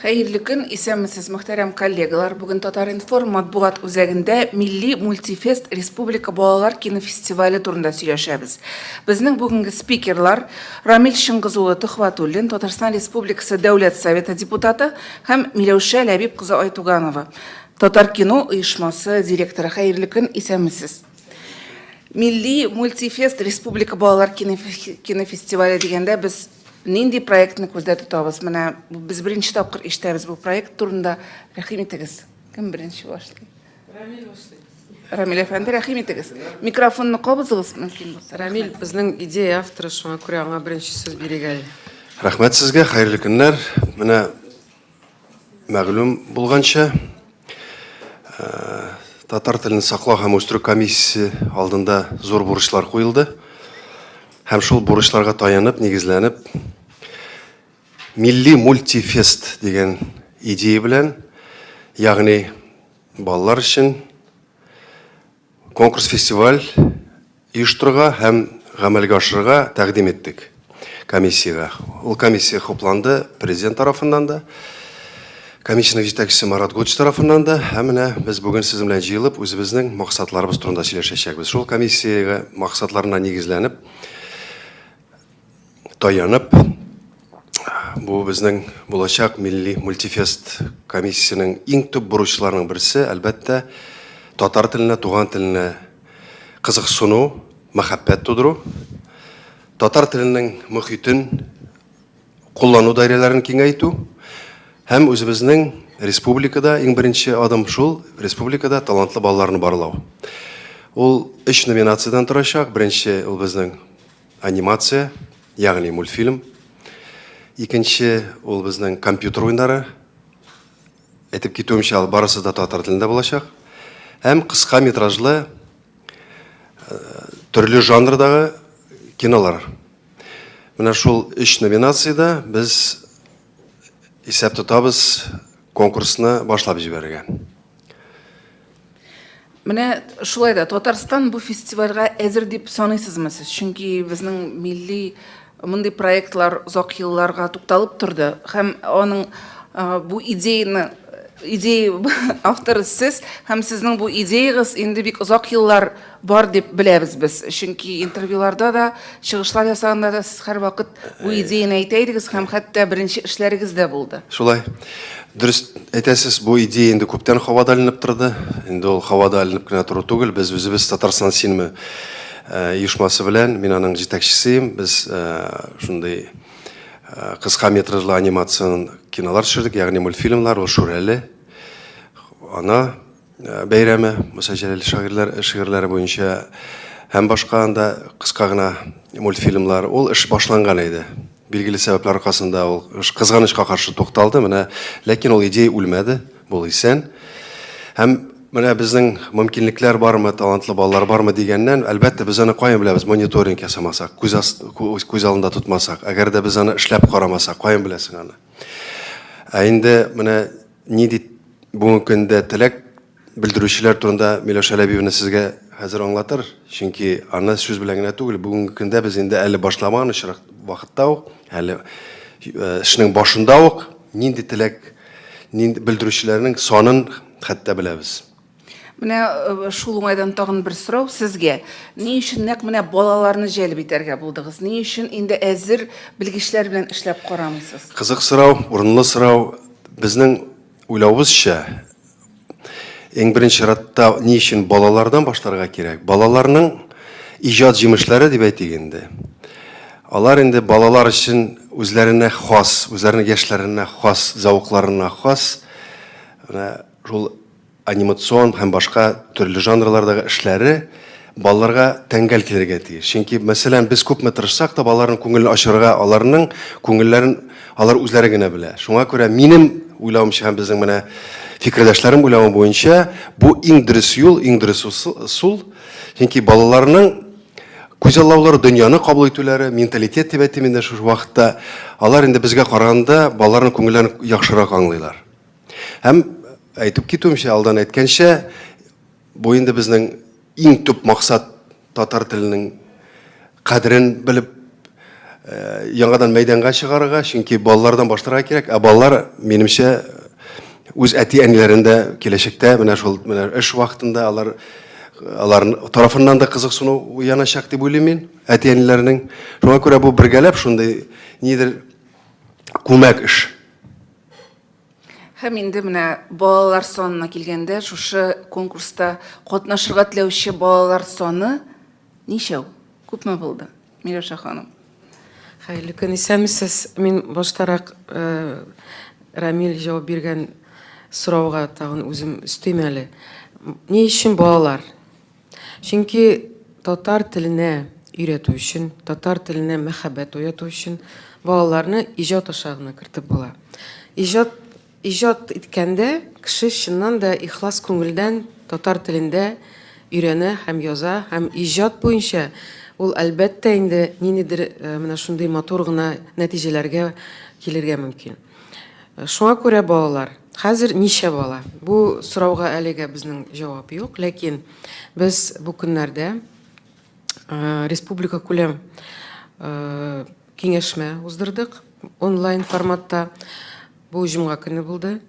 Хәерле көн, исәнмесез, мөхтәрәм коллегалар. Бүген Татар-Информ матбугат үзәгендә Милли мультифест Республика балалар кинофестивале турында сөйләшәбез. Безнең бүгенге спикерлар Рамил Шыңгызулы Төхвәтуллин, Татарстан Республикасы Дәүләт Советы депутаты һәм Миләүшә Ләбиб кызы Айтуганова, Татар кино оешмасы директоры. Хәерле көн, исәнмесез. Милли мультифест Республика балалар кинофестивале дигәндә без нинди проектны күздә тотабыз? Менә без беренче тапкыр ишетәбез бу проект турында. Рәхим итегез. Кем беренче башлый? Рамил башлый. Рамил әфәнде, рәхим итегез. Микрофонны кабызыгыз, мөмкин булса. Рамил безнең идея авторы, шуңа күрә аңа беренче сүз бирик әле. Рәхмәт сезгә, хәерле көннәр. Менә мәгълүм булганча, Татар телен саклау һәм үстерү комиссиясе алдында зур бурычлар куелды. Һәм шул бурычларга таянып, нигезләнеп, Милли мультифест дигән идея белән, ягъни балалар өчен конкурс-фестиваль оештырырга һәм гамәлгә ашырырга тәкъдим иттек комиссияга. Ул комиссия хупланды президент тарафыннан да, комиссияның җитәкчесе Марат Гуч тарафыннан да, һәм менә без бүген сез белән җыелып, үзебезнең максатларыбыз турында сөйләшәчәкбез. Шул комиссияга максатларына нигезләнеп, таянып, бу безнең булачак Милли мультифест комиссияның иң төп бурычларының берсе, әлбәттә, татар теленә, туган теленә кызыксыну, мәхәббәт тудыру, татар теленең мөхитен куллану даирәләрен киңәйтү һәм үзебезнең республикада иң беренче адым шул, республикада талантлы балаларны барлау. Ул 3 номинациядән торачак. Беренче ул безнең анимация, ягъни мультфильм. Икенче ул безнең компьютер уйнары. Әйтеп китүемчә, барысы да татар телендә булачак. Һәм кыска метражлы төрле жанрдагы кинолар. Менә шул 3 номинациядә без исәп тотабыз конкурсны башлап җибәргән. Менә шулай да Татарстан бу фестивальгә әзер дип саныйсызмы сез? Чөнки безнең милли мондый проектлар озак елларга тукталып торды һәм аның бу идея авторы сез һәм сезнең бу идеягыз инде бик озак еллар бар дип беләбез без. Чөнки интервьюларда да, чыгышлар ясаганда да сез һәрвакыт бу идеяны әйтә идегез һәм хәтта беренче эшләрегез дә булды. Шулай. Дөрес әйтәсез, бу идея инде күптән һавада алынып торды. Инде ул һавада алынып кына тору түгел. Без үзебез Татарстан синеме оешмасы белән, мин аның җитәкчесем. Без шундый кыска метражлы анимацион кинолар төшердек, ягъни мультфильмлар, ул Шүрәле, ана бәйрәме, Муса Җәләл шигырьләре буенча һәм башка анда кыска гына мультфильмлар. Ул эш башланган иде. Билгеле сәбәпләр аркасында ул кызганычка каршы тукталды, менә, ләкин ул идея үлмәде, бу исән. Һәм менә безнең мөмкинлекләр бармы, талантлы балалар бармы дигәннән, әлбәттә без аны каян беләбез, мониторинг ясамасак, күз алдында тотмасак, әгәр дә без аны эшләп карамасак, каян беләсең аны. Инде менә нинди бүгенге көндә теләк белдерүчеләр турында Миләүшә Ләбибовна сезгә хәзер аңлатыр, чөнки аны сүз белән генә түгел, бүгенге көндә без инде әле башламаган вакытта ук, әле эшнең башында ук нинди теләк, нинди белдерүчеләрнең санын хәтта беләбез. Менә шул уңайдан тагын бер сорау сезгә. Ни өчен нәкъ менә балаларны җәлеп итәргә булдыгыз? Ни өчен инде әзер белгечләр белән эшләп карамыйсыз? Кызык сорау, урынлы сорау. Безнең уйлавыбызча, иң беренче чиратта ни өчен балалардан башларга кирәк? Балаларның иҗат җимешләре дип әйтик инде. Алар инде балалар өчен үзләренә хас, үзләренең яшьләренә хас, заукларына хас, шул анимацион һәм башка төрле жанрлардагы эшләре балаларга тәңгәл килергә тиеш. Чөнки, мәсәлән, без күпме тырышсак та балаларның күңелен ачырга, аларның күңелләрен алар үзләре генә белә. Шуңа күрә минем уйлавымча һәм безнең менә фикердәшләрем уйлавы буенча, бу иң дөрес юл, иң дөрес усул. Чөнки балаларның күзаллаулары, дөньяны кабул итүләре, менталитет дип әйтим инде шул вакытта, алар инде безгә караганда балаларның күңелләрен яхшырак аңлыйлар. Һәм әйтеп китүемчә, алдан әйткәнчә, бу инде безнең иң төп максат татар теленең кадерен белеп, яңадан мәйданга чыгарырга, чөнки балалардан башларга кирәк. Балалар, минемчә, үз әти-әниләрендә киләчәктә менә шул эш вакытында аларның тарафыннан да кызыксыну уяначак дип уйлыйм мин, әти-әниләрнең. Шуңа күрә бу бергәләп шундый нидер күмәк эш. Һәм инде менә балалар сонына килгәндә, шушы конкурста катнашырга теләүче балалар соны ничәү? Күпме булды? Миләүшә ханым. Хәерле көн, исәнмесез? Мин баштарак Рамил җавап биргән сорауга тагын үзем өстим әле. Ни өчен балалар? Чөнки татар теленә өйрәтү өчен, татар теленә мәхәббәт уяту өчен балаларны иҗат аша гына кертеп була. Иҗат иткәндә кеше чыннан да ихлас күңелдән татар телендә өйрәнә һәм яза, һәм иҗат буенча ул әлбәттә инде ниндидер менә шундый матур гына нәтиҗәләргә килергә мөмкин. Шуңа күрә балалар, хәзер ничә бала? Бу сорауга әлегә безнең җавап юк, ләкин без бу көннәрдә республика күләм киңәшмә уздырдык онлайн форматта. Бу җомга көне булды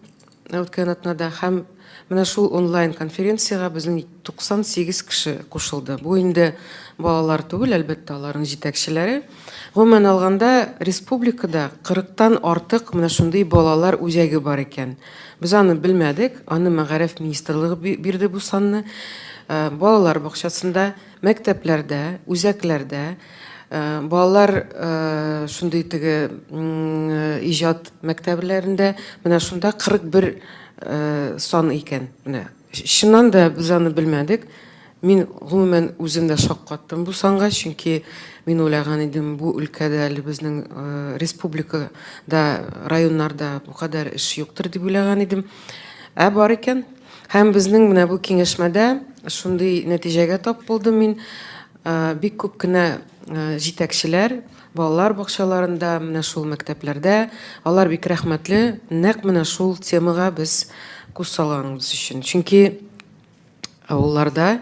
үткән атнада, һәм менә шул онлайн конференцияга безнең 98 кеше кушылды. Бу инде балалар түгел, әлбәттә аларның җитәкчеләре. Гомумән алганда республикада 40-тан артык менә шундый балалар үзәге бар икән. Без аны белмәдек, аны Мәгариф министрлыгы бирде бу санны. Балалар бакчасында, мәктәпләрдә, үзәкләрдә балалар шундый теге иҗат мәктәпләрендә менә шунда 41 сан икән. Менә чыннан да без аны белмәдек. Мин гомумән үзем дә шаккаттым бу санга, чөнки мин уйлаган идем, бу өлкәдә әле безнең республикада, районнарда бу кадәр эш юктыр дип уйлаган идем. Бар икән. Һәм безнең менә бу киңәшмәдә шундый нәтиҗәгә тап булдым мин. Бик күп кенә җитәкчеләр балалар бакчаларында, менә шул мәктәпләрдә, алар бик рәхмәтле, нәкъ менә шул темага без күз салганыбыз өчен. Чөнки авылларда,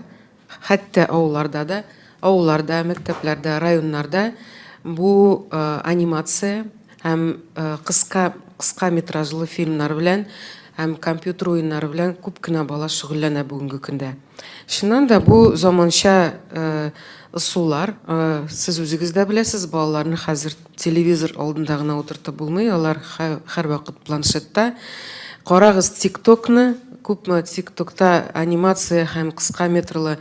хәтта авылларда, мәктәпләрдә, районнарда бу анимация һәм кыска метражлы фильмнар белән һәм компьютер уеннары белән күп кенә бала шөгыльләнә бүгенге көндә. Чыннан да бу заманча ысуллар, сез үзегез дә беләсез, балаларны хәзер телевизор алдында гына утыртып булмый, алар һәрвакыт планшетта. Карагыз TikTokны, күпме TikTokта анимация һәм кыска метрлы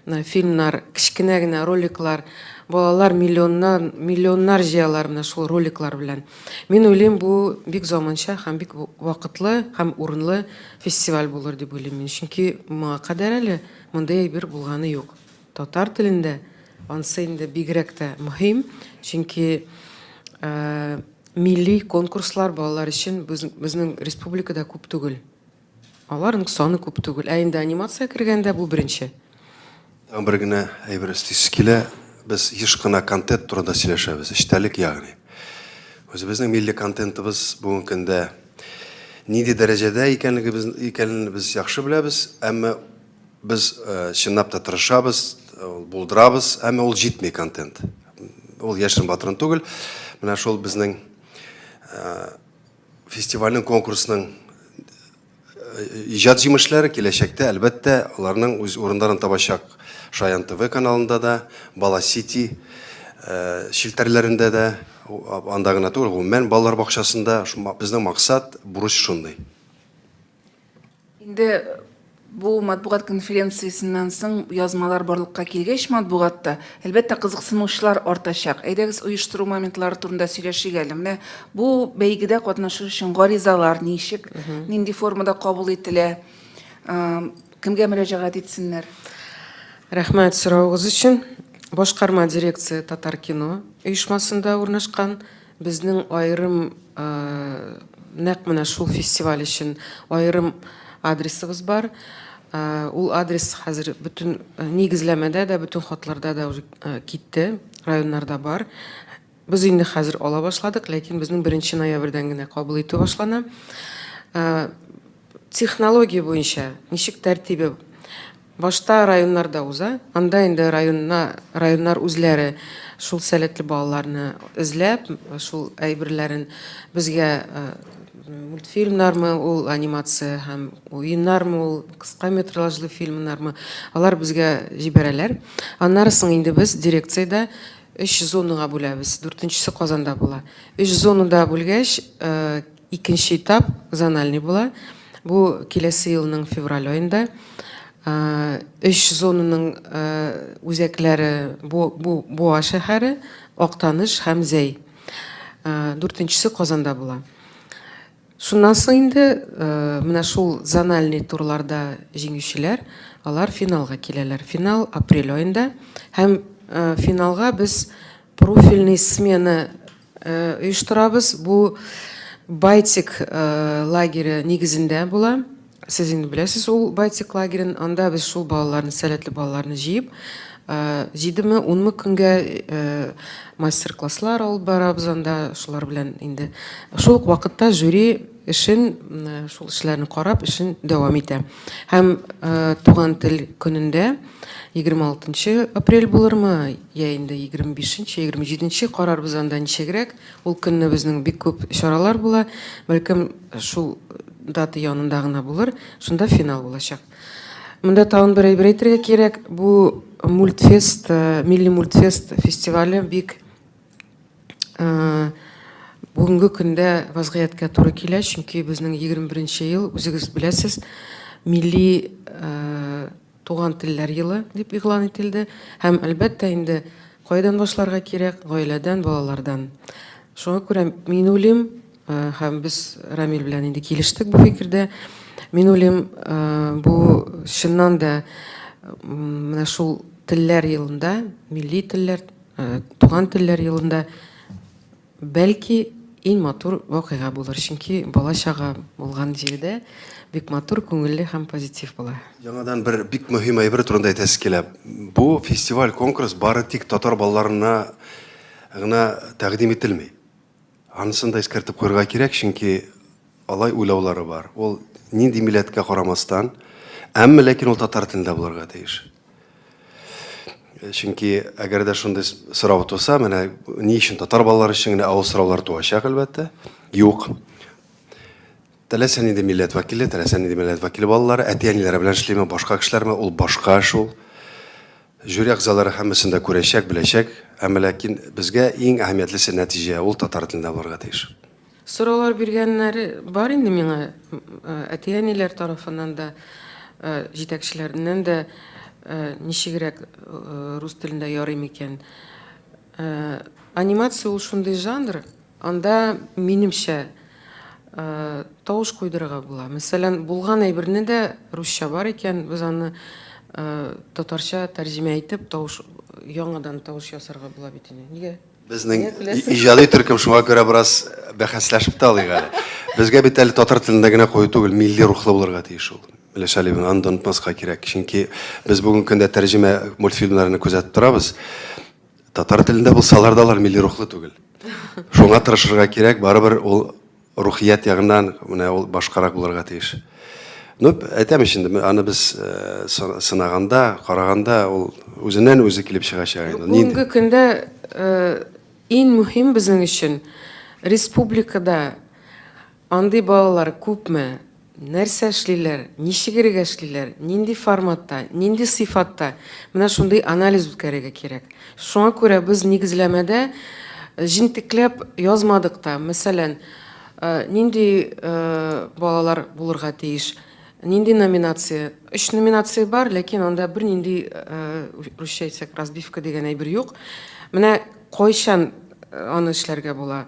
фильмнар, кичкенә генә роликлар, балалар миллионнар җыялар менә шул роликлар белән. Мин уйлыйм, бу бик заманча һәм бик вакытлы һәм урынлы фестиваль булыр дип уйлыйм мин. Чөнки моңа кадәр әле мондай әйбер булганы юк. Татар телендә ансы инде бигрәк тә мөһим, чөнки милли конкурслар балалар өчен безнең республикада күп түгел. Аларның саны күп түгел. Инде анимация кергәндә бу беренче. Бер генә әйбер өстис килә, без еш кына контент турында сөйләшәбез, эчтәлек ягъни. Үзебезнең милли контентыбыз бүгенге көндә нинди дәрәҗәдә икәнлеген без яхшы беләбез, әмма без чынлап та тырышабыз, булдырабыз, әмма ул җитми контент. Ул яшен батырын түгел. Менә шул безнең фестивальнең конкурсның иҗат җимешләре киләчәктә әлбәттә аларның үз урыннарын табачак. Шаян ТВ каналында да, Бала Сити шилтәрләрендә дә, анда гына түгел, гомумән балалар бакчасында безнең максат, бурыч шундый. Инде бу матбугат конференциясеннән соң язмалар барлыкка килгәч матбугатта, әлбәттә кызыксынучылар артачак. Әйдәгез оештыру моментлары турында сөйләшик әле. Менә бу бәйгедә катнашу өчен гаризалар ничек, нинди формада кабул ителә, кемгә мөрәҗәгать итсеннәр? Рәхмәт сораугыз өчен. Башкарма дирекция Татар кино оешмасында урнашкан. Безнең айрым нәкъ менә шул фестиваль өчен айрым адресыбыз бар. Ул адрес хәзер бөтен нигезләмәдә дә, бөтен хатларда да уже китте, районнарда бар. Без инде хәзер ала башладык, ләкин безнең 1 ноябрьдән генә кабул итү башлана. Технология буенча ничек тәртибе? башта районнарда уза, анда инде районнар үзләре шул сәләтле балаларны эзләп, шул әйберләрен безгә мультфильмнармы, ул анимация һәм уеннармы, ул кыска метражлы фильмнармы, алар безгә җибәрәләр. Аннары соң инде без дирекциядә 3 зонага бүләбез. 4-нчесе Казанда була. 3 зонада бүлгәч, икенче этап зональный була. Бу киләсе елның февраль аенда. 3 зонаның үзәкләре Буа шәһәре, Актаныш һәм Зәй. 4-нчесе Казанда була. Шуннан соң инде менә шул зональный турларда җиңүчеләр, алар финалга киләләр. Финал апрель аенда һәм финалга без профильный смена оештырабыз. Бу Байтик лагере нигезендә була. Сез инде беләсез ул Байтик лагерен, анда без шул балаларны, сәләтле балаларны җыеп, 7-10 көнгә мастер-класслар алып барабыз анда, шулар белән инде. Шул ук вакытта жюри эшен, шул эшләрне карап, эшен дәвам итә. Һәм туган тел көнендә 26 апрель булырмы, я инде 25-нче, 27-нче карарбыз анда ничегрәк. Ул көнне безнең бик күп чаралар була. Бәлкем шул дата янында гына булыр. Шунда финал булачак. Монда тагын бер әйбер әйтергә кирәк. Бу мультфест, милли мультфест фестивале бик бүгенге көндә вазгыятькә туры килә, чөнки безнең 21-нче ел, үзегез беләсез, милли туган телләр елы дип игълан ителде. Һәм әлбәттә инде кайдан башларга кирәк? Гаиләдән, балалардан. Шуңа күрә мин уйлыйм, һәм без Рамил белән инде килештек бу фикердә. Мин уйлыйм, бу чыннан да менә шул телләр елында, милли телләр, туган телләр елында бәлки иң матур вакыйга булыр, чөнки бала-чага булган җирдә бик матур, күңелле һәм позитив була. Яңадан бер бик мөһим әйбер турында әйтәсе килә. Бу фестиваль, конкурс бары тик татар балаларына гына тәкъдим ителми. Анысын да искәртеп куярга кирәк, чөнки алай уйлаулары бар. Ул нинди милләткә карамастан, әмма ләкин ул татар телендә булырга тиеш. Чөнки әгәр дә шундый сорау туса, менә ни өчен татар балалары өчен генә авыл сораулар туачак, әлбәттә. Юк. Теләсә нинди милләт вәкиле, теләсә нинди милләт вәкиле балалары, әти-әниләре белән эшлиме, башка кешеләрме, ул башка шул. Жюри әгъзалары һәммәсен дә күрәчәк, беләчәк, әмма ләкин безгә иң әһәмиятлесе нәтиҗә ул татар телендә булырга тиеш. Сораулар биргәннәре бар инде миңа, әти-әниләр тарафыннан да, җитәкчеләреннән дә, ничегрәк рус телендә ярый микән. Анимация ул шундый жанр, анда минемчә тавыш куйдырырга була. Мәсәлән, булган әйберне дә русча бар икән, без аны татарча тәрҗемә итеп, яңадан тавыш ясарга була бит инде. Нигә? Безнең иҗади төркем шуңа күрә бераз бәхәсләшеп тә алыйк әле. Безгә бит әле татар телендә генә кую түгел, милли рухлы булырга тиеш ул. Беләшәле бен анда онытмаска кирәк, чөнки без бүген көндә тәрҗемә мультфильмнарны күзәтеп торабыз. Татар телендә булсалар да алар милли рухлы түгел. Шуңа тырышырга кирәк, барыбер ул рухият ягыннан менә ул башкарак булырга тиеш. Ну, әйтәм инде, аны без сынаганда, караганда ул үзеннән үзе килеп чыгачак инде. Бүгенге көндә иң мөһим безнең өчен республикада андый балалар күпме, нәрсә эшлиләр, ничегрәк эшлиләр, нинди форматта, нинди сыйфатта, менә шундый анализ үткәрергә кирәк. Шуңа күрә без нигезләмәдә җинтекләп язмадык та. Мәсәлән, нинди балалар булырга тиеш, нинди номинация. 3 номинация бар, ләкин анда бер нинди русча әйтсәк разбивка дигән әйбер юк. Менә кайчан аны эшләргә була?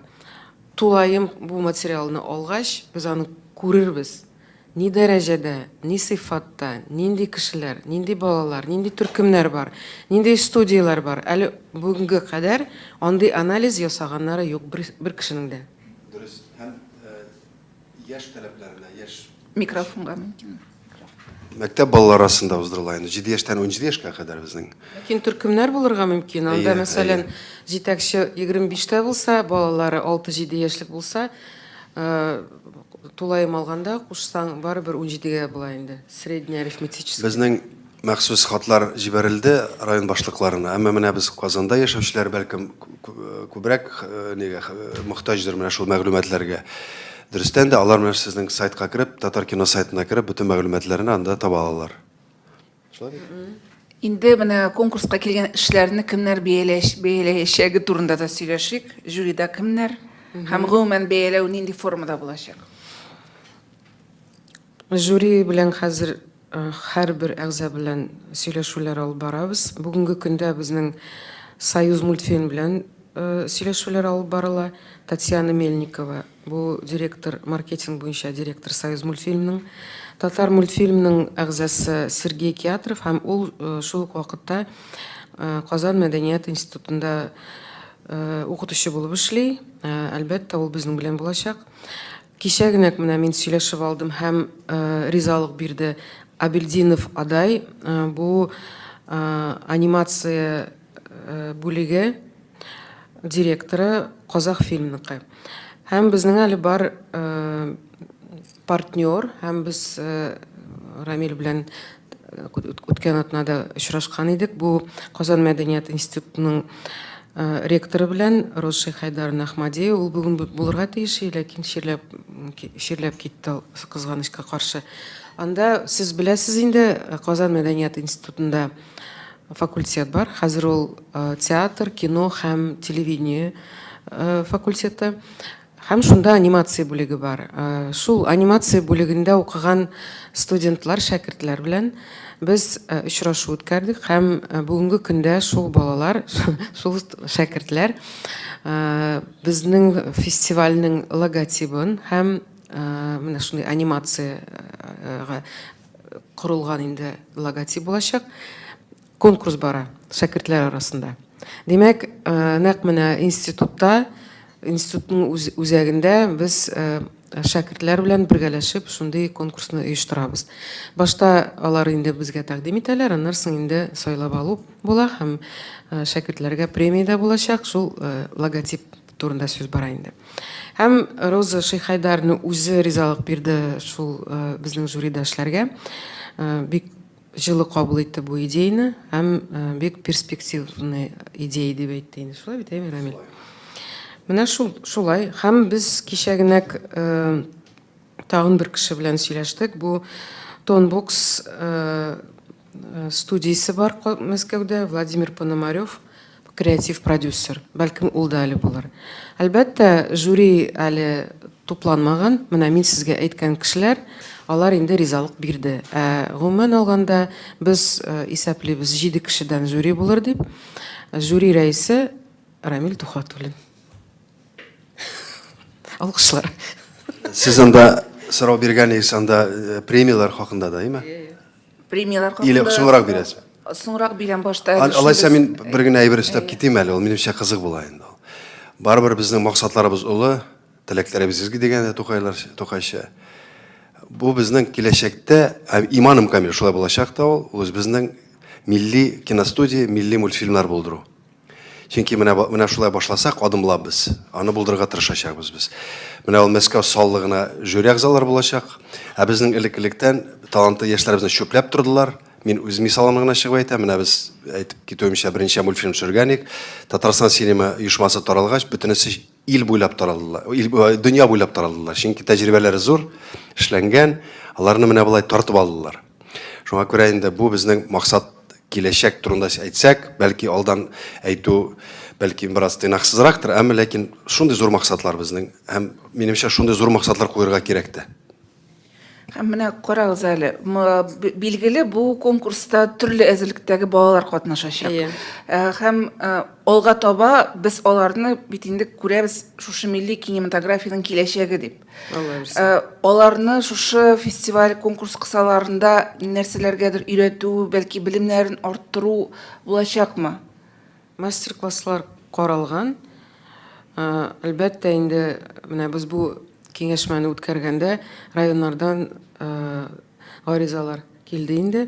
Тулаем бу материалны алгач, без аны күрербез. Ни дәрәҗәдә, ни сыйфатта, нинди кешеләр, нинди балалар, нинди төркемнәр бар, нинди студиялар бар. Әле бүгенге кадәр андый анализ ясаганнары юк бер кешенең дә. Дөрес. Һәм яшь таләпләренә, яшь Микрофонга мөмкин. мәктәп балалары арасында уздырыла инде 7 яшьтән 17 яшькә кадәр безнең. Ләкин төркемнәр булырга мөмкин. Анда мәсәлән, җитәкче 25-тә булса, балалары 6-7 яшьлек булса, тулаем алганда кушсаң барыбер 17-гә була инде. Средний арифметический. Безнең махсус хатлар җибәрелде район башлыкларына. Әмма менә без Казанда яшәүчеләр бәлкем күбрәк мохтаҗдыр менә шул мәгълүматларга. Дөрестән дә алар менә сезнең сайтка кирип, Татар кино сайтына кирип, бөтен мәгълүматларны анда таба алалар. Инде менә конкурска килгән эшләрне кемнәр бәяләячәге турында да сөйләшик. Жюрида кемнәр? Һәм гомумән бәяләү нинди формада булачак? Жюри белән хәзер һәрбер әгъза белән сөйләшүләр алып барабыз. Бүгенге көндә безнең Союз мультфильм белән сөйләшүләр алып барыла. Татьяна Мельникова, бу директор, маркетинг буенча директор Союз мультфильмның. Татар мультфильмның әгъзасы Сергей Киатров һәм ул шул ук вакытта Казан мәдәният институтында укытучы булып эшли. Әлбәттә, ул безнең белән булачак. Кичә генә менә мин сөйләшеп алдым һәм ризалык бирде Абельдинов Адай, бу анимация бүлеге директоры Казахфильмныкы. Һәм безнең әле бар партнер, һәм без Рамил белән үткән атнада очрашкан идек. Бу Казан мәдәният институтының ректоры белән Розши Хайдар Ахмади. Ул бүген булырга тиеш, ләкин ширләп китте кызганычка каршы. Анда сез беләсез инде, Казан мәдәният институтында факультет бар. Хәзер ул театр, кино һәм телевидение факультеты. Һәм шунда анимация бүлеге бар. Шул анимация бүлегендә укыган студентлар, шәкертләр белән без очрашу үткәрдек һәм бүгенге көндә шул балалар, шул шәкертләр безнең фестивальнең логотипын һәм менә шундый анимациягә корылган инде логотип булачак. Конкурс бара шәкертләр арасында. Димәк, нәкъ менә институтта, институтның үзәгендә без шәкертләр белән бергәләшеп шундый конкурсны оештырабыз. Башта алар инде безгә тәкъдим итәләр, аннан соң инде сайлап алу була һәм шәкертләргә премия дә булачак. Шул логотип турында сүз бара инде. Һәм Роза Шихайдарны үзе ризалык бирде шул безнең жюрида эшләргә. Бик җылы кабул итте бу идеяны һәм бик перспективный идея дип әйтте инде. Шулай бит, Рамил? Менә шулай. Һәм без кичә генә тагын бер кеше белән сөйләштек. Бу Тонбокс студиясе бар Мәскәүдә, Владимир Пономарев, креатив продюсер. Бәлкем ул да әле булыр. Әлбәттә, жюри әле тупланмаган. Менә мин сезгә әйткән кешеләр, алар инде ризалык бирде. Гомумән алганда без исәплибез 7 кешедән жюри булыр дип. Жюри рәисе Рамил Тухатуллин. Алкышлар. Сез анда сорау биргәнегез анда премиялар хакында да, әйме? Премиялар Или соңрак бирәсез? Соңрак бирәм башта. Алайса мин бер генә әйбер өстәп китим әле, ул минемчә кызык була инде. Барыбер безнең максатларыбыз улы, теләкләребез изге дигәндә Тукайча. Бу безнең киләчәктә иманым камил шулай булачак та ул безнең милли киностудия, милли мультфильмнар булдыру. Чөнки менә шулай башласак, адымлабыз. Аны булдырырга тырышачакбыз без. Менә ул Мәскәү саллыгына жюри әгъзалары булачак. Безнең элеклектән талантлы яшьләребезне чөпләп тордылар. Мин үз мисалым гына чыгып әйтәм. Менә без әйтеп китүемчә беренче мультфильм төшергәнек. Татарстан синема оешмасы таралгач, бөтенесе ил буйлап таралдылар. Дөнья буйлап таралдылар. Чөнки тәҗрибәләре зур, эшләнгән. Аларны менә булай тартып алдылар. Шуңа күрә инде бу безнең максат киләчәк турында әйтсәк, бәлки алдан әйтү, бәлки бераз тыйнаксызрактыр, әмма ләкин шундый зур максатлар безнең. Һәм минемчә шундый зур максатлар куярга кирәк тә. Һәм менә карагыз әле, билгеле бу конкурста төрле әзерлектәге балалар катнашачак. Һәм алга таба без аларны бит инде күрәбез шушы милли кинематографиянең киләчәге дип. Аларны шушы фестиваль конкурс кысаларында нәрсәләргәдер өйрәтү, бәлки белемнәрен арттыру булачакмы? Мастер-класслар каралган. Әлбәттә инде менә без бу киңәшмәне үткәргәндә районнардан гаризалар килде инде.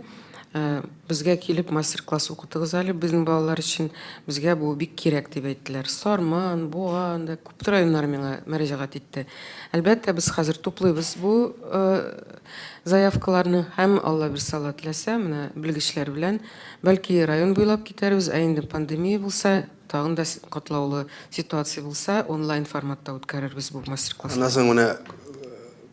безгә килеп мастер-класс укытыгыз әле безнең балалар өчен, безгә бу бик кирәк дип әйттеләр. Сарман, Буган да күп районнар миңа мөрәҗәгать итте. Әлбәттә, без хәзер туплыйбыз бу заявкаларны һәм Алла бер салат теләсә, менә белгечләр белән бәлки район буйлап китәрбез, ә инде пандемия булса, тагын да катлаулы ситуация булса, онлайн форматта үткәрербез бу мастер-класс. Аннан соң менә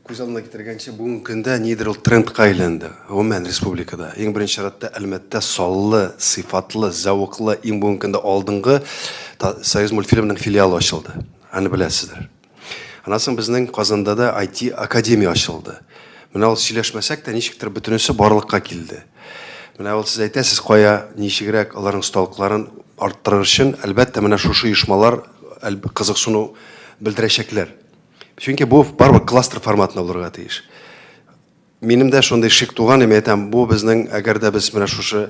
күз алдына китергәнчә бүгенге көндә нидер ул трендка әйләнде. Гомумән республикада. Иң беренче чиратта әлбәттә саллы, сыйфатлы, зәвыклы иң бүгенге көндә алдынгы Союз мультфильмның филиалы ачылды. Аны беләсездер. Аннан соң безнең Казанда да IT академия ачылды. Менә ул сөйләшмәсәк тә ничектер бөтенесе барлыкка килде. Менә ул сез әйтәсез кая ничегрәк аларның осталыкларын арттырыр өчен әлбәттә менә шушы оешмалар кызыксыну белдерәчәкләр. Чөнки бу барбыр кластер форматында булырга тиеш. Минем дә шундый шик туган, мен әйтәм, бу безнең әгәр дә без менә шушы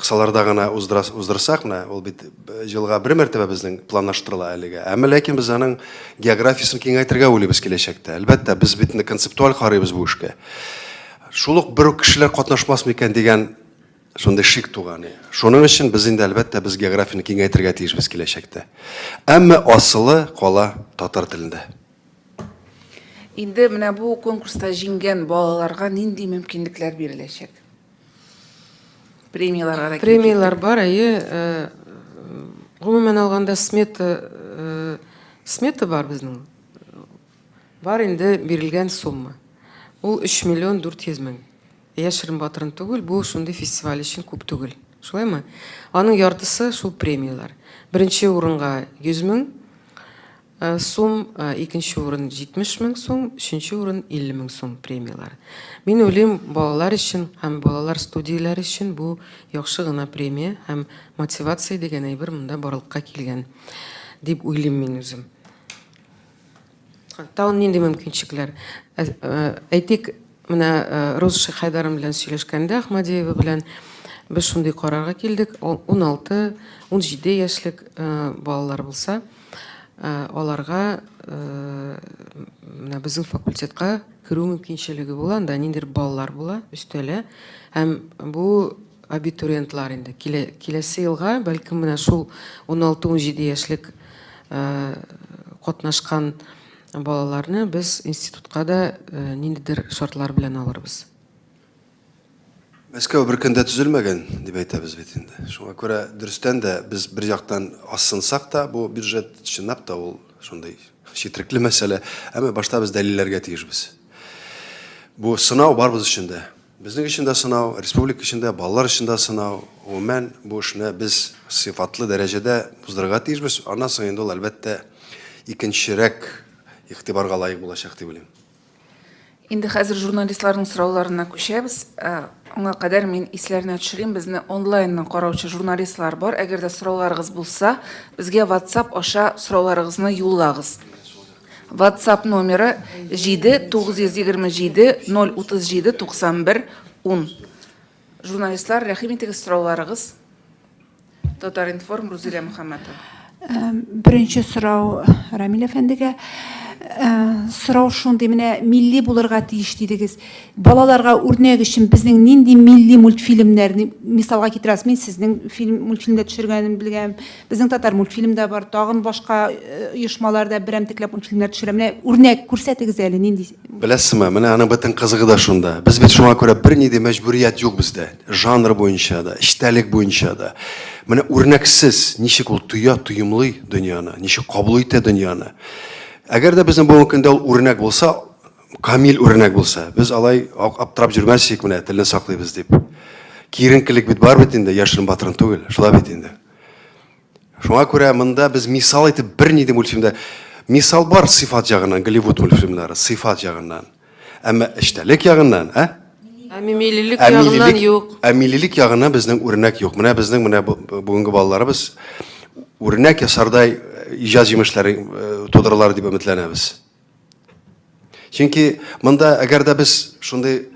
кысаларда гына уздырсак, менә ул бит елга бер мәртәбә безнең планлаштырыла әлегә. Әмма ләкин без аның географиясын киңәйтергә уйлыйбыз киләчәктә. Әлбәттә, без бит концептуаль карыйбыз бу эшкә. Шулык бер кешеләр катнашмас микән дигән шундый шик туган. Шуның өчен без инде әлбәттә без географияны киңәйтергә тиешбез киләчәктә. Әмма асылы кала татар телендә. Инде менә бу конкурста җиңгән балаларга нинди мөмкинлекләр биреләчәк? Премияларга да Премиялар бар, гомумән алганда смета бар безнең. Бар инде бирелгән сумма. Ул 3 миллион 400 мең. Яшерен батырын түгел, бу шундый фестиваль өчен күп түгел. Шулаймы? Аның яртысы шул премиялар. Беренче урынга 100 мең сум, икенче урын 70 мең сум, өченче урын 50 мең сум премиялар. Мин уйлыйм, балалар өчен һәм балалар студияләре өчен бу яхшы гына премия һәм мотивация дигән әйбер монда барлыкка килгән дип уйлыйм мин үзем. Тагын нинди мөмкинчекләр? Әйтик, менә Роза Хайдарым белән сөйләшкәндә, Ахмадиева белән без шундый карарга килдек. 16-17 яшьлек балалар булса, аларга менә безнең факультетка керү мөмкинчелеге була, анда ниндидер баллар була, өстәле. Һәм бу абитуриентлар инде киләсе елга, бәлкем менә шул 16-17 яшьлек катнашкан балаларны без институтка да ниндидер шартлар белән алырбыз. Мәскәү бер көндә төзелмәгән дип әйтәбез бит инде. Шуңа күрә дөрестән дә без бер яктан ассынсак та, бу бюджет чынлап та ул шундый четерекле мәсьәлә, әмма башта без дәлилләргә тиешбез. Бу сынау барбыз өчендә. Безнең өчен дә сынау, республика өчен дә, балалар өчен дә сынау. Гомумән бу эшне без сыйфатлы дәрәҗәдә уздырырга тиешбез. Аннан соң инде ул әлбәттә икенчерәк игътибарга лаек булачак дип уйлыйм. Инде хәзер журналистларның сорауларына күчәбез. Аңа кадәр мин исләренә төшерим, безне онлайннан караучы журналистлар бар. Әгәр дә сорауларыгыз булса, безгә WhatsApp аша сорауларыгызны юллагыз. WhatsApp номеры 7-927 037 91 10. Журналистлар, рәхим итегез сорауларыгыз. Татар-информ Рузилә Мөхәммәтова. Беренче сорау Рамил әфәндегә. Сорау шундый, менә милли булырга тиеш дидегез. Балаларга үрнәк өчен безнең нинди милли мультфильмнәрне мисалга китерәсез? Мин сезнең мультфильмдә төшергәнен белгән. Безнең татар мультфильмда бар, тагын башка оешмаларда берәмтекләп мультфильмнар төшерә. Менә үрнәк күрсәтегез әле нинди? Беләсезме, менә аның бөтен кызыгы да шунда. Без бит шуңа күрә бер нинди мәҗбүрият юк бездә. Жанр буенча да, эчтәлек буенча да. Менә үрнәксез ничек ул туйымлый дөньяны, ничек кабул итә дөньяны. Әгәр дә безнең бүгенге көндә ул үрнәк булса, камил үрнәк булса, без алай аптырап җөрмәсек, менә телне саклыйбыз дип. Киеренкелек бит бар бит инде, яшерен батырын түгел, шулай бит инде. Шуңа күрә монда без мисал итеп бер нинди мультфильмда мисал бар сыйфат ягыннан, Голливуд мультфильмнары сыйфат ягыннан. Әмма эчтәлек ягыннан, Миллилек ягыннан юк. Миллилек ягыннан безнең үрнәк юк. Менә безнең бүгенге балаларыбыз үрнәк ясардай иҗат җимешләре тудыралар дип өметләнәбез. Чөнки монда әгәр дә без шундый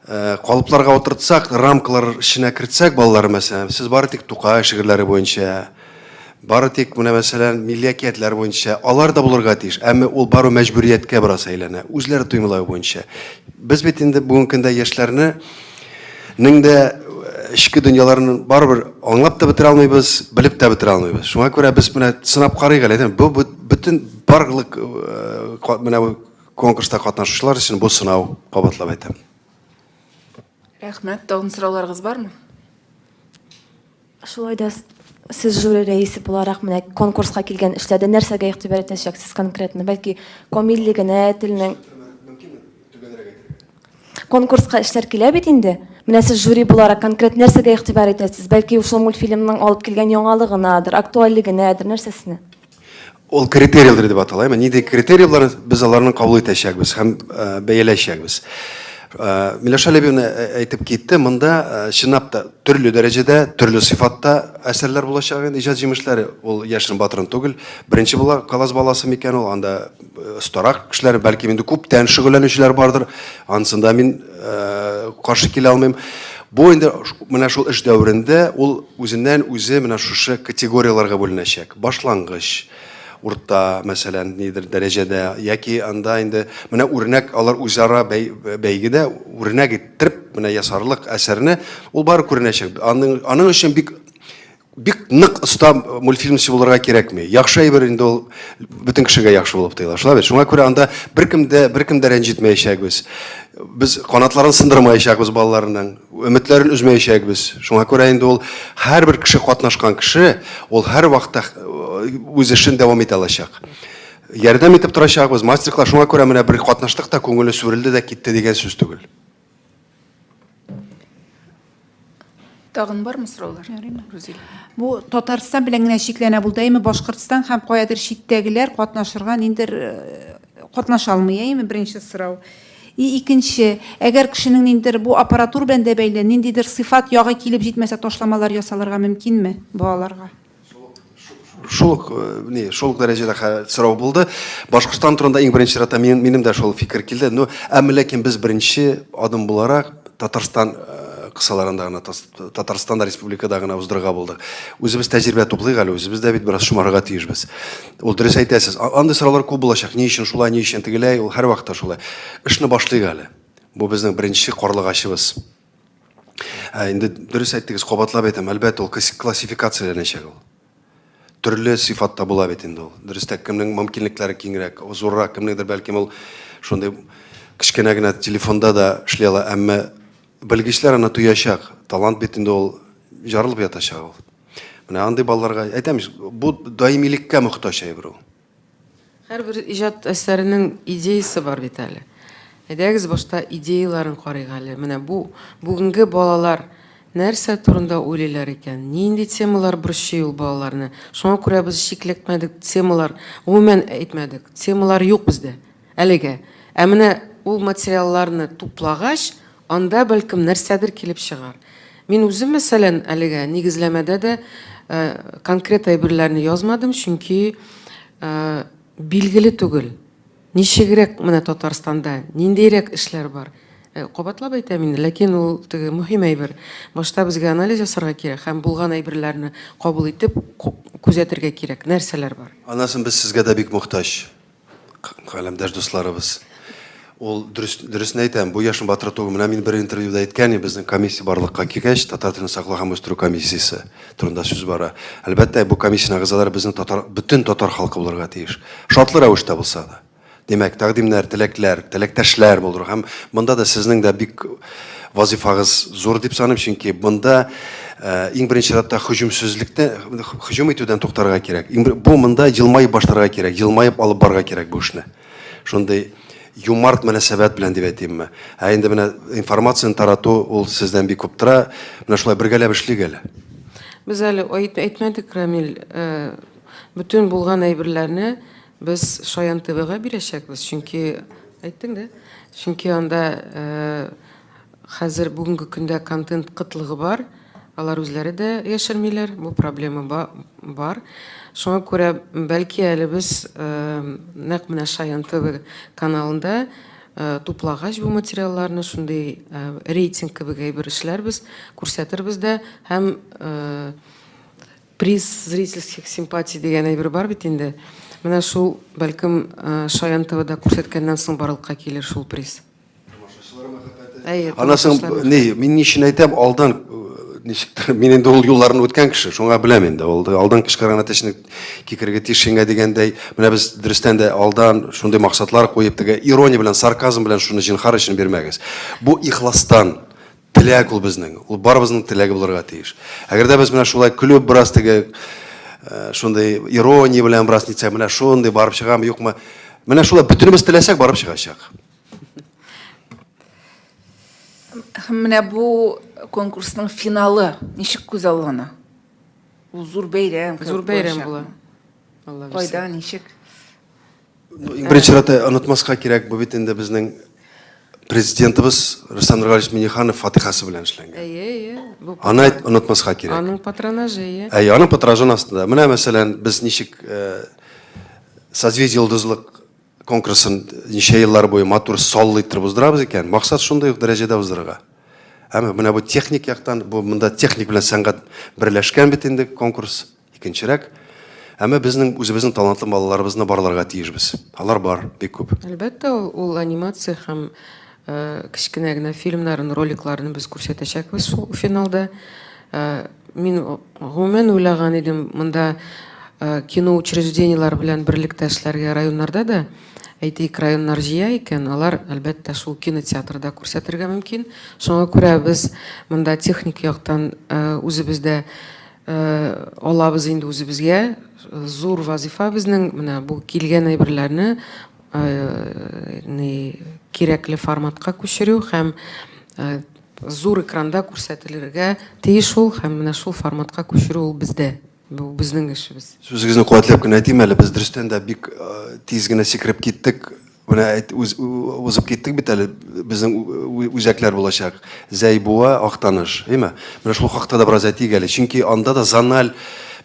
калыпларга утыртсак, рамкалар эченә кертсәк балалар мәсәлән, сез бары тик Тукай шигырьләре буенча, бары тик менә мәсәлән милли әкиятләр буенча, алар да булырга тиеш. Әмма ул бару мәҗбүрияткә барасы әйләнә, үзләре туймалау буенча. Без бит инде бүгенге көндә яшьләрне неңдә ішкі дүниеларын барыбер аңлап та бетерә алмыйбыз, белеп тә бетерә алмыйбыз. Шуңа күрә без менә сынап карыйк әле. Бу бөтен барлык менә бу конкурста катнашучылар өчен бу сынау, кабатлап әйтәм. Рәхмәт. Тагын сорауларыгыз бармы? Шулай да сез жюри рәисе буларак менә конкурска килгән эшләрдә нәрсәгә игътибар итәчәксез конкретно? Бәлки комиллигенә, теленең конкурска эшләр килә бит инде. Менә сез жюри буларак конкрет нәрсәгә игътибар итәсез? Бәлки ушул мультфильмның алып килгән яңалыгынадыр, актуальлыгынадыр, нәрсәсенә? Ул критерийлар дип атала. Нинди критерийларны без аларны кабул итәчәкбез һәм бәяләчәкбез. Миләүшә Ләбиевна әйтеп китте, монда чынлап та төрле дәрәҗәдә, төрле сыйфатта әсәрләр булачак инде, иҗат җимешләре. Ул яшен батырын түгел. Беренче була Калас баласы микән ул, анда старак кешеләр, бәлки инде күптән шөгыльләнүчеләр бардыр. Ансында мин каршы килә алмыйм. Бу инде менә шул эш дәврендә ул үзеннән үзе менә шушы категорияларга бүленәчәк. Башлангыч, урта, мәсәлән, нидер дәрәҗәдә, яки анда инде менә үрнәк алар үзара бәйгедә үрнәк иттереп менә ясарлык әсәрне ул бары күренәчәк. Аның өчен бик нык оста мультфильмчы булырга кирәкми. Яхшы әйбер инде ул бөтен кешегә яхшы булып тоела. Шулай бит. Шуңа күрә анда беркем дә рәнҗетмәячәкбез. Без канатларын сындырмаячакбыз балаларның, өметләрен үзмәячәкбез. Шуңа күрә инде ул һәрбер кеше катнашкан кеше, ул һәр вакытта үз эшен дәвам итә алачак. Ярдәм итеп торачакбыз, мастер-класс. Шуңа күрә менә бер катнаштык та күңеле сүрелде дә китте дигән сүз түгел. Тагын бармы сораулар? Рузиль. Бу Татарстан белән генә шикләнә булдымы, Башкортстан һәм каядыр читтәгеләр катнашырга ниндер катнаша алмыймы, беренче сорау. Икенче, әгәр кешенең ниндер бу аппаратура белән дә бәйле, ниндидер сыйфат ягы килеп җитмәсә ташламалар ясалырга мөмкинме балаларга? Шул дәрәҗәдә сорау булды. Башкортстан турында иң беренче рәттә минем дә шул фикер килде. Әмма ләкин без беренче адым буларак Татарстан кысаларында гына, Татарстан республикада гына уздырырга булдык. Үзебез тәҗрибә туплыйк әле, үзебез дә бит бераз шумарга тиешбез. Ул дөрес әйтәсез. Андый сораулар күп булачак. Ни өчен шулай, ни өчен тегеләй, ул һәр вакытта шулай. Эшне башлыйк әле. Бу безнең беренче карлыгачыбыз. Инде дөрес әйттегез, кабатлап әйтәм, әлбәттә ул классификацияләнәчәк ул. Төрле сыйфатта була бит инде ул. Дөрестә кемнең мөмкинлекләре киңрәк, зуррак, кемнеңдер бәлки ул шундый кичкенә генә телефонда да эшләла, әмма белгечләр аны туячак, талант бит инде ул жарылып ятачак ул. Менә андый балаларга әйтәм, бу даимилеккә мохтаҗ әйбер ул. Һәрбер иҗат әсәренең идеясы бар бит әле. Әйдәгез башта идеяларын карыйк әле. Менә бүгенге балалар нәрсә турында уйлыйлар икән? Нинди темалар борчый ул балаларны? Шуңа күрә без шикләтмәдек, темалар гомумән әйтмәдек. Темалар юк бездә әлегә. Ә менә ул материалларны туплагач, анда бәлкем нәрсәдер килеп чыгар. Мин үзем мәсәлән әлегә нигезләмәдә дә конкрет әйберләрне язмадым, чөнки билгеле түгел. Ничегрәк менә Татарстанда ниндирәк эшләр бар. Кабатлап әйтәм инде, ләкин ул мөһим әйбер. Башта безгә анализ ясарга кирәк һәм булган әйберләрне кабул итеп күзәтергә кирәк. Нәрсәләр бар? Анасын без сезгә дә бик мохтаҗ. Каләмдәш дусларыбыз. Ул дөресен әйтәм, бу яшен батыры түгел. Менә мин бер интервьюда әйткән, безнең комиссия барлыкка килгәч, Татар телен саклау һәм үстерү комиссиясе турында сүз бара. Әлбәттә, бу комиссияның әгъзалары безнең бөтен татар халкы булырга тиеш. Шартлы рәвештә булса да. Демәк, тәкъдимнәр, теләктәшләр булдыру һәм монда да сезнең дә бик вазифагыз зур дип саныйм, чөнки монда иң беренче рәттә һөҗүм итүдән туктарга кирәк. Бу монда җылмаеп башларга кирәк, җылмаеп алып барырга кирәк бу эшне. Шундый юмарт мөнәсәбәт белән дип әйтимме. Инде менә информацияны тарату ул сездән бик күп тора. Менә шулай бергәләп эшлик әле. Без әле әйтмәдек, Рамил, бөтен булган әйберләрне без Шаян ТВ-га бирәчәкбез, чөнки әйттең дә, чөнки анда хәзер бүгенге көндә контент кытлыгы бар. Алар үзләре дә яшермиләр, бу проблема бар. Шуңа күрә бәлки әле без нәкъ менә Шаян ТВ каналында туплагач бу материалларны шундый рейтинг кебек әйбер эшләрбез, күрсәтербез дә һәм приз зрительских симпатий дигән әйбер бар бит инде. Менә шул бәлкем Шаян ТВ-да күрсәткәннән соң барлыкка килер шул приз. Анасын, мин ничек әйтәм, алдан ничектер, мен енді ол юлларын өткен кіші, шоңа білем енді. Ол алдан кішкарған атешіні кекерге тишенге дегендей, мына біз дұрыстан да алдан шундай мақсатлар қойып теге ирония белән, сарказм белән шуны жинхар өчен бермәгез. Бу ихластан теләк ул безнең. Ул барыбызның теләге булырга тиеш. Әгәр дә без менә шулай көлеп бераз теге шундай ирония белән бераз нитсә, менә шундай барып чыгам, юкмы? Менә шулай бөтенебез теләсәк барып чыгачак. Менә бу конкурсның финалы ничек күз алганы? Ул зур бәйрәм. Зур бәйрәм була. Алла бирсен. Кайда, ничек? Беренче рәттә онытмаска кирәк, бу бит инде безнең президентыбыз Рөстәм Нургалиевич Миңнеханов фатихасы белән эшләнгән. Әйе. Бу Аны онытмаска кирәк. аның патронажы, әйе. Аның патражын астында. Менә мәсәлән, без ничек созвездие йолдызлык конкурсын ничә еллар буе матур саллы итеп уздырабыз икән. Максат шундый ук дәрәҗәдә уздырырга. Әмма менә бу техник яктан, бу монда техник белән сәнгать берләшкән бит инде конкурс. Икенчерәк. Әмма безнең үзебезнең талантлы балаларыбызны барларга тиешбез. Алар бар, бик күп. Әлбәттә, ул анимация һәм кечкенә генә фильмнарын, роликларын без күрсәтәчәкбез шул финалда. Мин гомумән уйлаган идем, монда кино учреждениелар белән берлектә эшләргә районнарда да, әйтик, районнар җыя икән, алар әлбәттә шул кинотеатрда күрсәтергә мөмкин. Шуңа күрә без монда техник яктан үзебездә алабыз инде үзебезгә зур вазифа безнең менә бу килгән әйберләрне кирәкле форматка күчерү һәм зур экранда күрсәтелергә тиеш ул һәм менә шул форматка күчерү ул бездә. Бу безнең эшебез. Сүзегезне куәтләп кенә әйтим әле, без дөрестән дә бик тиз генә сикереп киттек. Менә узып киттек бит әле, безнең үзәкләр булачак. Зәйбуа, Актаныш, әйме? Менә шул хакта да бераз әйтик әле, чөнки анда да зональ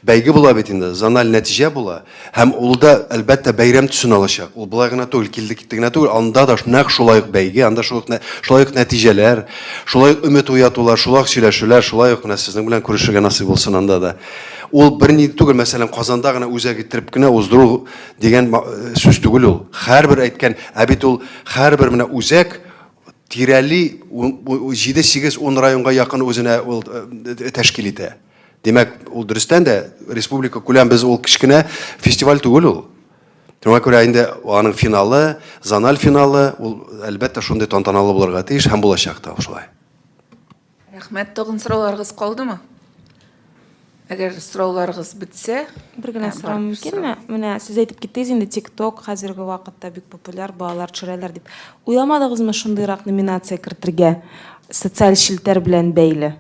бәйге була бит инде, зональ нәтиҗә була. Һәм ул да әлбәттә бәйрәм төсен алачак. Ул булай гына түгел, килде китте генә түгел, анда да нәкъ шулай ук бәйге, анда шулай ук нәтиҗәләр, шулай ук өмет уятулар, шулай ук сөйләшүләр, шулай ук менә сезнең белән күрешергә насыйп булсын анда да. Ул берни түгел, мәсәлән, Казанда гына үзәк иттереп кенә уздыру дигән сүз түгел ул. Һәрбер әйткән, бит ул һәрбер менә үзәк тирәли 7-8-10 районга якын үзенә ул тәшкил итә. Демәк, ул дөрестән дә республика күләм без ул кичкенә фестиваль түгел ул. Шуңа күрә инде аның финалы, зональ финалы, ул әлбәттә шундый тантаналы булырга тиеш һәм булачак та шулай. Рәхмәт, тагын сорауларыгыз калдымы? Әгәр сорауларыгыз бетсә, Бер генә сорау мөмкинме? Менә сез әйтеп киттегез инде TikTok хәзерге вакытта бик популяр, балалар төшерәләр дип. Уйламадыгызмы шундыйрак номинация кертергә социаль челтәр белән бәйле?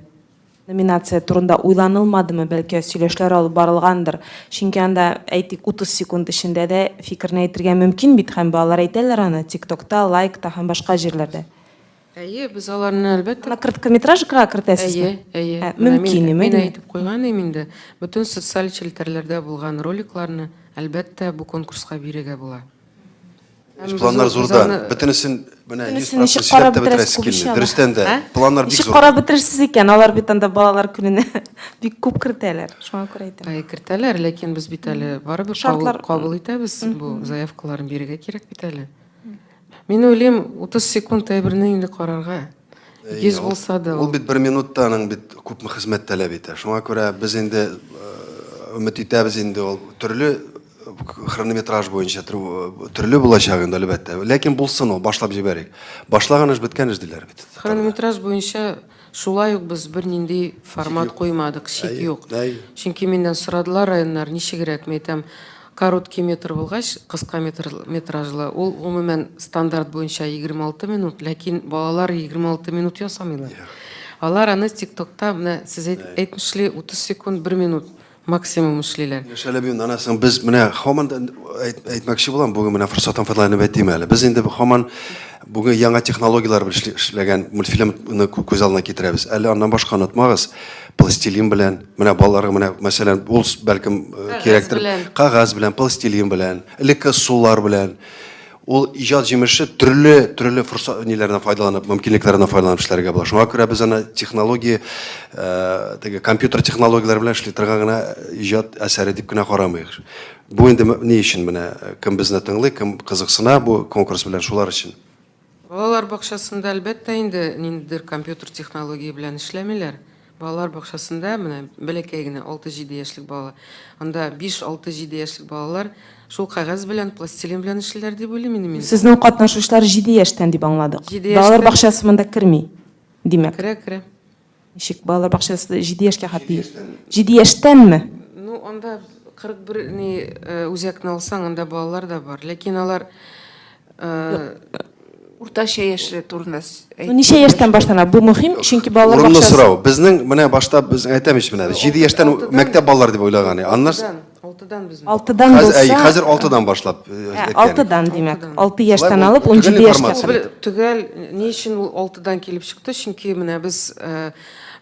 Номинация турында уйланылмадымы, бәлки сөйләшләр алып барылгандыр. Чөнки анда әйтик 30 секунд эчендә дә фикерне әйтергә мөмкин бит, һәм балалар әйтәләр аны TikTokта, лайкта һәм башка җирләрдә. Әйе, без аларны әлбәттә Ана короткометражка кертәсезме? Әйе. Мөмкин Мен име? әйтеп куйган инде. Бөтен социаль челтәрләрдә булган роликларны әлбәттә бу конкурска бирергә була. Планнар зурда. Бөтенесен менә Бөтенесен ничек карап бетерәсез күп ишә. Дөрестән дә планнар бик Ничек зур. карап бетерерсез икән? Алар бит анда балалар көненә бик күп кертәләр. Шуңа күрә әйтәм. Әйе, кертәләр, ләкин без бит әле барыбер Шартлар- кабул итәбез бу заявкаларын бирергә кирәк бит әле. Мин уйлыйм, 30 секунд әйберне инде карарга. 100 булса да Ул бит 1 минутта аның бит күпме хезмәт таләп итә. Шуңа күрә без инде өмет итәбез инде ул төрле хронометраж буенча төрле булачак инде әлбәттә. Ләкин булсын ул, башлап җибәрик. Башлаган эш беткән эш диләр бит. хронометраж буенча шулай ук без бернинди формат куймадык, шик юк. Әйе. Чөнки миннән сорадылар районнар ничегрәк, мен әйтәм, короткий метр булгач, кыска метражлы, ул гомумән стандарт буенча 26 минут, ләкин балалар 26 минут ясамыйлар. Алар аны TikTokта менә сез әйтмешли 30 секунд 1 минут максимум эшлиләр. Шәләбин анасын без менә һаман әйтмәкче булам, бүген менә форсаттан файдаланып әйтим әле. Без инде һаман бүген яңа технологиялар белән эшләгән мультфильмны күз алдына китерәбез. Әле аннан башка онытмагыз. Пластилин белән, менә балаларга менә мәсәлән, ул бәлкем кирәктер. белән. Кагаз белән, пластилин белән, элекке сулар белән. Ул иҗат җимеше төрле форсат ниләрдән файдаланып, мөмкинлекләреннән файдаланып эшләргә була. Шуңа күрә без аны технология, теге компьютер технологияләре белән эшли торган гына иҗат әсәре дип кенә карамыйк. Бу инде ни өчен менә кем безне тыңлый, кем кызыксына бу конкурс белән шулар өчен. Балалар бакчасында әлбәттә инде ниндидер компьютер технология белән эшләмиләр. балалар бакчасында менә бәләкәй генә 6-7 яшьлек бала. Анда 5-6-7 яшьлек балалар шул кагаз белән, пластилин белән эшләр дип уйлыйм инде мин. Сезнең катнашучылар 7 яшьтән дип аңладык. 7 Балалар яшьтән. бакчасы монда керми. Димәк, Керә. ничек балалар бакчасы 7 яшькә хәтле? 7 яшьтәнме? Ну, анда 41 ни үзәкне алсаң, анда балалар да бар. Ләкин алар Уртача яшьле турында Ничә яшьтән башлана? Бу мөһим, чөнки балалар Урынлы бакчасы сорау. Безнең менә башта без әйтәмеш менә 7 яшьтән мәктәп балалар дип уйлаган. Аннан 6-дан без. 6-дан булса, хәзер 6-дан башлап әйткән. 6-дан димәк. 6 яшьтән Шулай алып бу 17 төгәл яшькә информация. кадәр. Төгәл, ни өчен ул 6-дан килеп чыкты? Чөнки менә без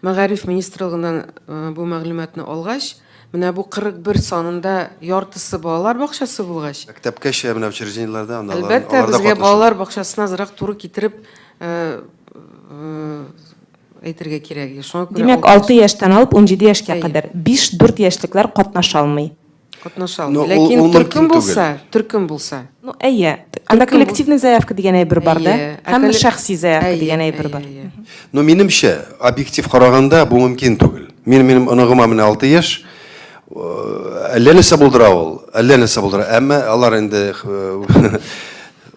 Мәгариф министрлыгыннан бу мәгълүматны алгач, менә бу 41 санында яртысы балалар бакчасы булгач. Мәктәпкәчә менә учреждениеләрдә анда Әлбәттә, безгә балалар бакчасына азрак туры китереп әйтергә кирәк. Шуңа күрә Димәк, 6 яшьтән алып 17 яшькә кадәр 5-4 яшьлекләр катнаша алмый. катнаша. Но ул Ләкин мөмкин төркем булса, Ну, әйе. Анда коллективный заявка дигән әйбер бар да, Әйе. һәм Әкәле- шәхси заявка Әйе, дигән әйбер әйе, бар. әйе. Но минемчә, объектив караганда бу мөмкин түгел. Минем оныгыма менә 6 яшь, әллә нәрсә булдыра ул, әллә нәрсә булдыра. Әмма алар инде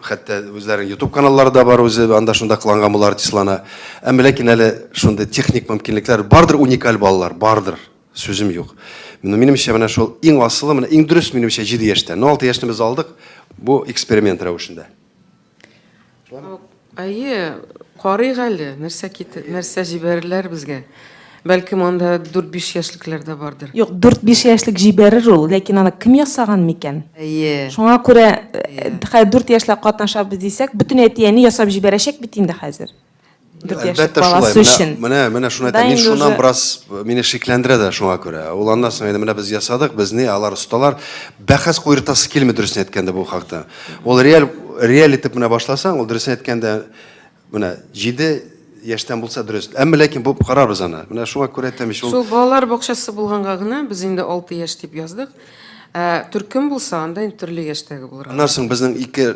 хәтта үзләренең YouTube каналлары да бар, үзе анда шунда кыланган булар тислана. Әмма ләкин әле шунда техник мөмкинлекләр бардыр, уникаль балалар бардыр. Сүзем юк. Минемчә менә шул иң асылы, менә иң дөрес минемчә 7 яшьтән. 6 яшьне без алдык бу эксперимент рәвешендә. Әйе, карыйк әле, нәрсә җибәрерләр безгә. Бәлкем анда 4-5 яшьлекләр дә бардыр. Юк, 4-5 яшьлек җибәрер ул, ләкин аны кем ясаган микән? Әйе. Шуңа күрә 4 яшьлек катнашабыз дисәк, бөтен әтияне ясап җибәрәчәк бит инде хәзер. 4 яшьлек Әлбәттә шулай. баласы өчен. Менә шуны Да, әйтәм. Мин инде шуннан уже- бераз мине шикләндерә дә шуңа күрә. Ул аннан соң әйдә менә без ясадык, безне алар осталар бәхәс куертасы килми дөресен әйткәндә бу хакта. Ул реаль итеп менә башласаң, ул дөресен әйткәндә менә 7 яшьтән булса дөрес. Әмма ләкин бу карарбыз аны. Менә шуңа күрә әйтәм Шул ул балалар бакчасы булганга гына без инде 6 яшь дип яздык. Төркем булса, анда инде төрле яшьтәге булыр. аннан соң безнең ике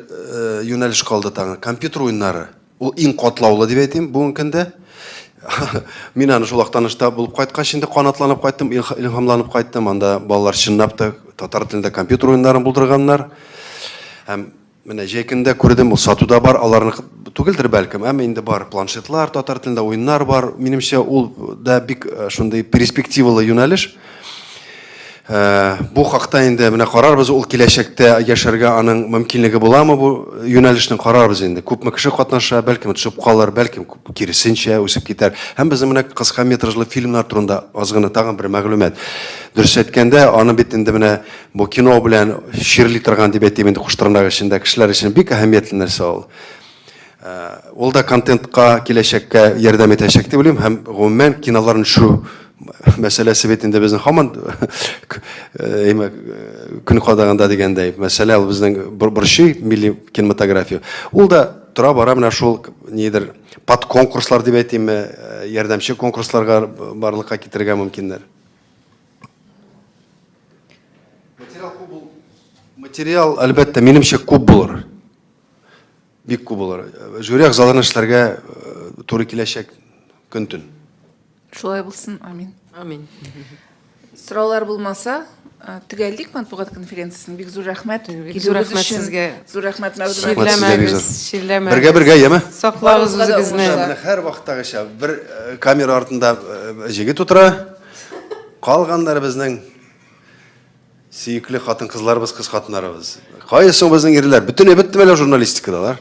юнәлеш калды тагы. Компьютер уеннары. Ул иң катлаулы дип әйтим бүгенге көндә. Мин аны шул актанышта булып кайткач инде канатланып кайттым, илһамланып кайттым. Анда балалар чынлап та татар телендә компьютер уеннарын булдырганнар. Һәм менә җәйкендә күрдем, ул сатуда бар, аларны түгелдер бәлкем, әмма инде бар планшетлар, татар телендә уеннар бар. Минемчә ул да бик шундый перспективалы юнәлеш. Бу хакта инде менә карарбыз, ул киләчәктә яшәргә аның мөмкинлеге буламы бу юнәлешне карарбыз инде. Күпме кеше катнаша, бәлкем төшеп калыр, бәлкем киресенчә үсеп китәр. Һәм безнең менә кыска метражлы фильмнар турында аз гына тагын бер мәгълүмат. Дөрес әйткәндә, аны бит инде менә бу кино белән ширли торган дип әйтим инде куштырнак эчендә кешеләр өчен бик әһәмиятле нәрсә ул. Ул да контентка киләчәккә ярдәм итәчәк дип уйлыйм һәм гомумән киноларны төшерү мәсьәләсе бит инде безнең һаман көн кадагында дигәндәй мәсьәлә ул безнең бурчы милли кинематография. Ул да тора бара менә шул нидер под конкурслар дип әйтимме, ярдәмче конкурсларга барлыкка китергә мөмкиннәр. Материал әлбәттә минемчә күп булыр. Бик күп булыр. Жюри әгъзаларына эшләргә туры киләчәк көн-төн. Шулай булсын, амин. Амин. Сораулар булмаса, төгәллек матбугат конференциясын бик зур рәхмәт. Зур рәхмәт сезгә. Зур рәхмәт Ширләмәгез. Бергә, яме? Саклагыз Барыгызга да үзегезне. уңышлар. Менә һәр вакыттагыча бер камера артында җегет утыра. Калганнар безнең сөекле хатын-кызларыбыз, кыз хатыннарыбыз. Кайсы безнең ирләр? Бөтенләй беттемәләр журналистикадалар.